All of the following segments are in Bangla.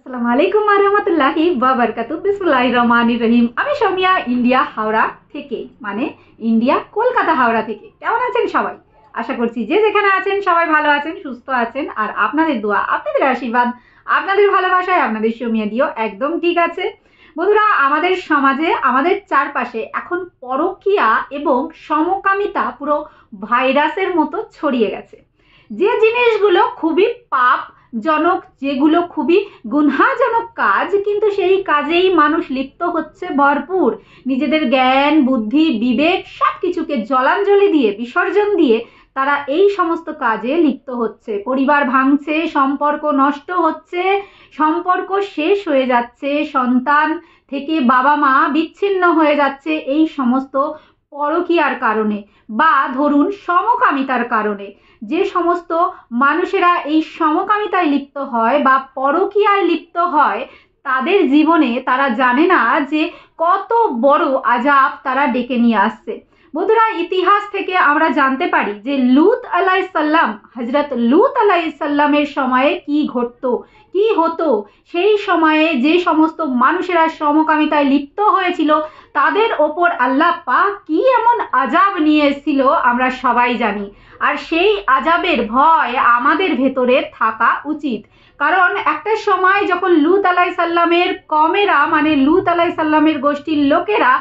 আসসালামু আলাইকুম রহমতুল্লাহি বাবারকাতু। বিসমিল্লাহির রহমানির রহিম। আমি সৌমিয়া, ইন্ডিয়া হাওড়া থেকে, মানে ইন্ডিয়া কলকাতা হাওড়া থেকে। কেমন আছেন সবাই? আশা করছি যে যেখানে আছেন সবাই ভালো আছেন, সুস্থ আছেন। আর আপনাদের দোয়া, আপনাদের আশীর্বাদ, আপনাদের ভালোবাসায় আপনাদের সৌমিয়া দিও একদম ঠিক আছে। বন্ধুরা, আমাদের সমাজে, আমাদের চারপাশে এখন পরকীয়া এবং সমকামিতা পুরো ভাইরাসের মতো ছড়িয়ে গেছে। যে জিনিসগুলো খুবই পাপ জনক, যেগুলো খুবই গুনহাজনক কাজ, কিন্তু সেই কাজেই মানুষ লিপ্ত হচ্ছে ভরপুর। নিজেদের জ্ঞান, বুদ্ধি, বিবেক সবকিছুকে জলাঞ্জলি দিয়ে, বিসর্জন দিয়ে তারা এই সমস্ত কাজে লিপ্ত হচ্ছে। পরিবার ভাঙছে, সম্পর্ক নষ্ট হচ্ছে, সম্পর্ক শেষ হয়ে যাচ্ছে, সন্তান থেকে বাবা মা বিচ্ছিন্ন হয়ে যাচ্ছে এই সমস্ত পরকীয়ার কারণে, বা ধরুন সমকামিতার কারণে। যে সমস্ত মানুষেরা এই সমকামিতায় লিপ্ত হয় বা পরকীয়ায় লিপ্ত হয়, তাদের জীবনে তারা জানে না যে কত বড় আযাব তারা ডেকে নিয়ে আসছে। বন্ধুরা, ইতিহাস থেকে আমরা জানতে পারি যে লূত আলাইহিসসালাম, হযরত লূত আলাইহিসসালামের সময়ে কি ঘটতো, কি হতো। সেই সময়ে যে সমস্ত মানুষেরা সমকামিতায় লিপ্ত হয়েছিল, তাদের ওপর আল্লাহ পাক কি এমন আযাব নিয়ে এসেছিল আমরা সবাই জানি। আর সেই আযাবের ভয় আমাদের ভেতরে থাকা উচিত। কারণ একটা সময় যখন লূত আলাইহিসসালামের কমেরা, মানে লূত আলাইহিসসালামের গোষ্ঠীর লোকেরা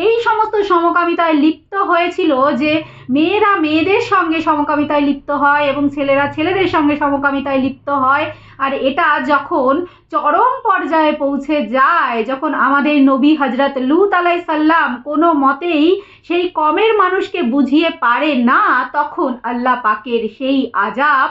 এই সমস্ত সমকামিতায় লিপ্ত হয়েছিল, যে মেয়েরা মেয়েদের সঙ্গে সমকামিতায় লিপ্ত হয় এবং ছেলেরা ছেলেদের সঙ্গে সমকামিতায় লিপ্ত হয়। আর এটা যখন চরম পর্যায়ে পৌঁছে যায়, যখন আমাদের নবী হযরত লূত আলাইহিসসালাম কোনো মতেই সেই কমের মানুষকে বুঝিয়ে পারে না, তখন আল্লাহ পাকের সেই আযাব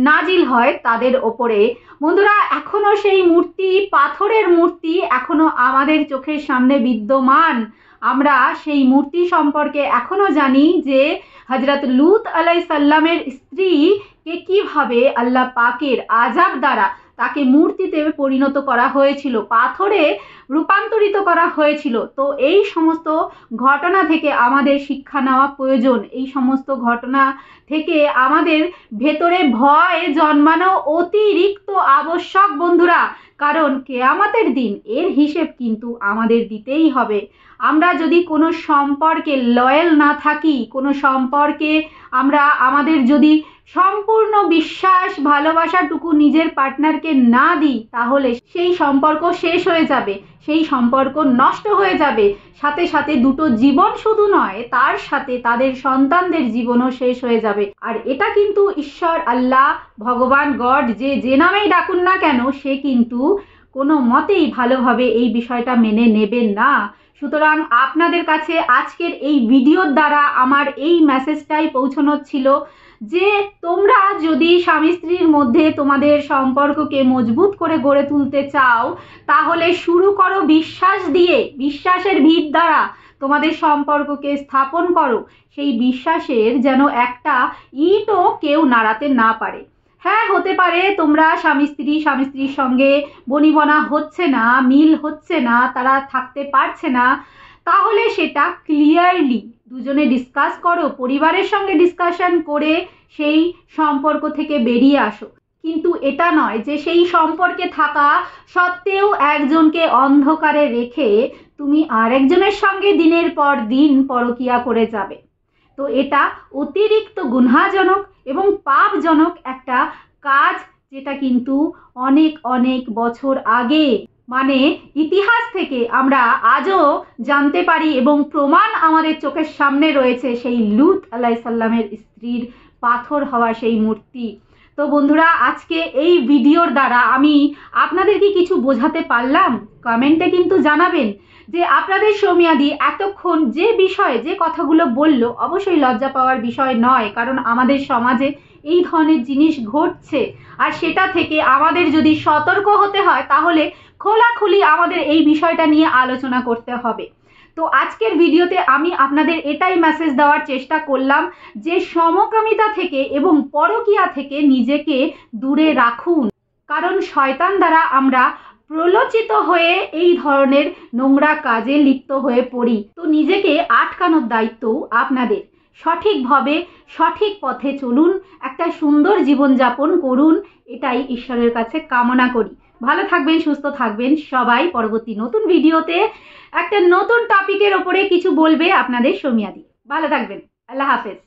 নাজিল হয় তাদের ওপরে। বন্ধুরা, এখনো সেই মূর্তি, পাথরের মূর্তি এখনো আমাদের চোখের সামনে বিদ্যমান। আমরা সেই মূর্তি সম্পর্কে এখনো জানি যে হযরত লূত আলাইহিসসালামের স্ত্রীকে কিভাবে আল্লাহ পাকের আযাব দ্বারা তাকে মূর্তিতে পরিণত করা হয়েছিল, পাথরে রূপান্তরিত করা হয়েছিল। তো এই সমস্ত ঘটনা থেকে আমাদের শিক্ষা নেওয়া প্রয়োজন। এই সমস্ত ঘটনা থেকে আমাদের ভেতরে ভয় জন্মানো অতিরিক্ত আবশ্যক বন্ধুরা। কারণ কিয়ামতের দিন এর হিসেব কিন্তু আমাদের দিতেই হবে। আমরা যদি কোনো সম্পর্কে লয়াল না থাকি, কোনো সম্পর্কে আমরা আমাদের যদি সম্পূর্ণ বিশ্বাস, ভালোবাসাটুকু নিজের পার্টনারকে না দিই, তাহলে সেই সম্পর্ক শেষ হয়ে যাবে, সেই সম্পর্ক নষ্ট হয়ে যাবে। সাথে সাথে দুটো জীবন শুধু নয়, তার সাথে তাদের সন্তানদের জীবনও শেষ হয়ে যাবে। আর এটা কিন্তু ঈশ্বর, আল্লাহ, ভগবান, গড, যে নামেই ডাকুন না কেন, সে কিন্তু কোনো মতেই ভালোভাবে এই বিষয়টা মেনে নেবেন না। সুতরাং আপনাদের কাছে আজকের এই ভিডিওর দ্বারা আমার এই মেসেজটাই পৌঁছানো ছিল যে তোমরা যদি স্বামী স্ত্রীর মধ্যে তোমাদের সম্পর্ককে মজবুত করে গড়ে তুলতে চাও, তাহলে শুরু করো বিশ্বাস দিয়ে। বিশ্বাসের ভিত দ্বারা তোমাদের সম্পর্ককে স্থাপন করো। সেই বিশ্বাসের যেন একটা ইটও কেউ নাড়াতে না পারে। হ্যাঁ, হতে পারে তোমরা স্বামী স্ত্রীর সঙ্গে বনিবনা হচ্ছে না, মিল হচ্ছে না, তারা থাকতে পারছে না। তাহলে সেটা ক্লিয়ারলি দুজনে ডিসকাস করো, পরিবারের সঙ্গে ডিসকাশন করে সেই সম্পর্ক থেকে বেরিয়ে আসো। কিন্তু এটা নয় যে সেই সম্পর্কে থাকা সত্ত্বেও একজনকে অন্ধকারে রেখে তুমি আরেকজনের সঙ্গে দিনের পর দিন পরকীয়া করে যাবে। তো এটা অতিরিক্ত গুনহাজনক এবং পাপজনক একটা কাজ, যেটা কিন্তু অনেক অনেক বছর আগে, মানে ইতিহাস থেকে আমরা আজও জানতে পারি এবং প্রমাণ আমাদের চোখের সামনে রয়েছে সেই লূত আলাইহিসসালামের স্ত্রীর পাথর হওয়া সেই মূর্তি। তো বন্ধুরা, আজকে এই ভিডিওর দ্বারা আমি আপনাদেরকে কিছু বোঝাতে পারলাম? কমেন্টে কিন্তু জানাবেন যে আপনাদের সৌমিয়াদি এতক্ষণ যে বিষয়ে যে কথাগুলো বললো, অবশ্যই লজ্জা পাওয়ার বিষয় নয়। কারণ আমাদের সমাজে এই ধরনের জিনিস ঘটছে, আর সেটা থেকে আমাদের যদি সতর্ক হতে হয়, তাহলে খোলাখুলি আমাদের এই বিষয়টা নিয়ে আলোচনা করতে হবে। তো আজকের ভিডিওতে আমি আপনাদের এটাই মেসেজ দেওয়ার চেষ্টা করলাম যে সমকামিতা থেকে এবং পরকীয়া থেকে নিজেকে দূরে রাখুন। কারণ শয়তান দ্বারা আমরা প্রলোচিত হয়ে এই ধরনের নোংরা কাজে লিপ্ত হয়ে পড়ি। তো নিজেকে আটকানোর দায়িত্ব আপনাদের। সঠিকভাবে সঠিক পথে চলুন, একটা সুন্দর জীবনযাপন করুন, এটাই ঈশ্বরের কাছে কামনা করি। ভালো থাকবেন, সুস্থ থাকবেন সবাই। পরবর্তী নতুন ভিডিওতে একটা নতুন টপিকের ওপরে কিছু বলবে আপনাদের সৌমিয়াদি। ভালো থাকবেন। আল্লাহ হাফেজ।